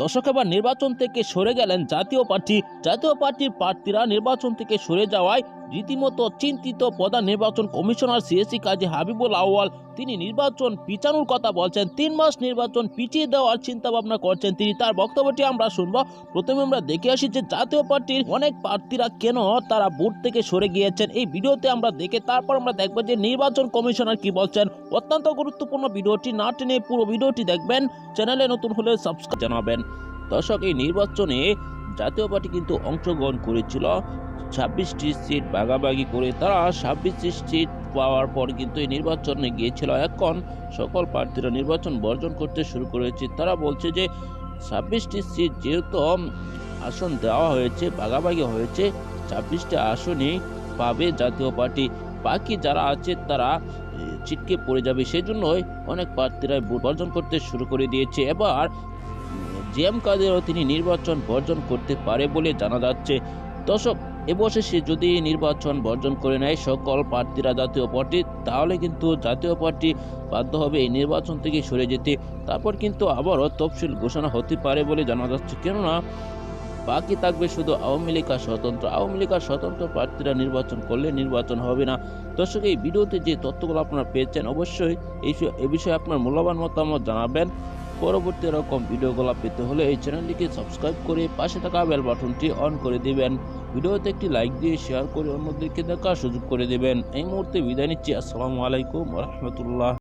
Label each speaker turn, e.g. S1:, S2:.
S1: দর্শক, এবার নির্বাচন থেকে সরে গেলেন জাতীয় পার্টির প্রার্থীরা নির্বাচন থেকে সরে যাওয়ায় রীতিমতো চিন্তিত প্রধান নির্বাচন কমিশনার সিএসি কাজী হাবিবুল আউয়াল। তিনি নির্বাচন পিছানোর কথা বলছেন, 3 মাস নির্বাচন পিছিয়ে দেওয়ার চিন্তা ভাবনা করছেন তিনি। তার বক্তব্যটি আমরা শুনবো। প্রথমে আমরা দেখে আসি যে জাতীয় পার্টির অনেক প্রার্থীরা কেন তারা ভোট থেকে সরে গিয়েছেন। এই ভিডিওতে আমরা দেখে তারপর আমরা দেখবো যে নির্বাচন কমিশনার কি বলছেন। অত্যন্ত গুরুত্বপূর্ণ ভিডিওটি, না টেনে পুরো ভিডিওটি দেখবেন। চ্যানেলে নতুন হলে সাবস্ক্রাইব জানাবেন। দর্শক, এই নির্বাচনে জাতীয় পার্টি কিন্তু অংশগ্রহণ করেছিল। 26টি সিট ভাগাভাগি করে তারা 26টি সিট পাওয়ার পর কিন্তু এই নির্বাচনে গিয়েছিল। এখন সকল প্রার্থীরা নির্বাচন বর্জন করতে শুরু করেছে। তারা বলছে যে 26টি সিট যেহেতু আসন দেওয়া হয়েছে, ভাগাভাগি হয়েছে, 26টি আসনই পাবে জাতীয় পার্টি। বাকি যারা আছে তারা ছিটকে পড়ে যাবে। সেই জন্যই অনেক প্রার্থীরা ভোট বর্জন করতে শুরু করে দিয়েছে। এবার জিএম কাদেরও তিনি নির্বাচন বর্জন করতে পারে বলে জানা যাচ্ছে। দর্শক, অবশেষে যদি নির্বাচন বর্জন করে নেয় সকল প্রার্থীরা জাতীয় পার্টি, তাহলে কিন্তু জাতীয় পার্টি বাধ্য হবে এই নির্বাচন থেকে সরে যেতে। তারপর কিন্তু আবারও তফসিল ঘোষণা হতে পারে বলে জানা যাচ্ছে। কেননা বাকি থাকবে শুধু আওয়ামী লীগ আর স্বতন্ত্র প্রার্থীরা নির্বাচন করলে নির্বাচন হবে না। দর্শক, এই ভিডিওতে যে তথ্যগুলো আপনারা পেয়েছেন, অবশ্যই এই বিষয়ে আপনার মূল্যবান মতামত জানাবেন। পরবর্তী এরকম ভিডিওগুলো পেতে হলে এই চ্যানেলটিকে সাবস্ক্রাইব করে পাশে থাকা বেল বাটনটি অন করে দিবেন। ভিডিওতে একটি লাইক দিয়ে শেয়ার করে অন্যদেরকে দেখার সুযোগ করে দিবেন। এই মুহূর্তে বিদায় নিচ্ছি। আসসালামু আলাইকুম ওয়া রাহমাতুল্লাহ।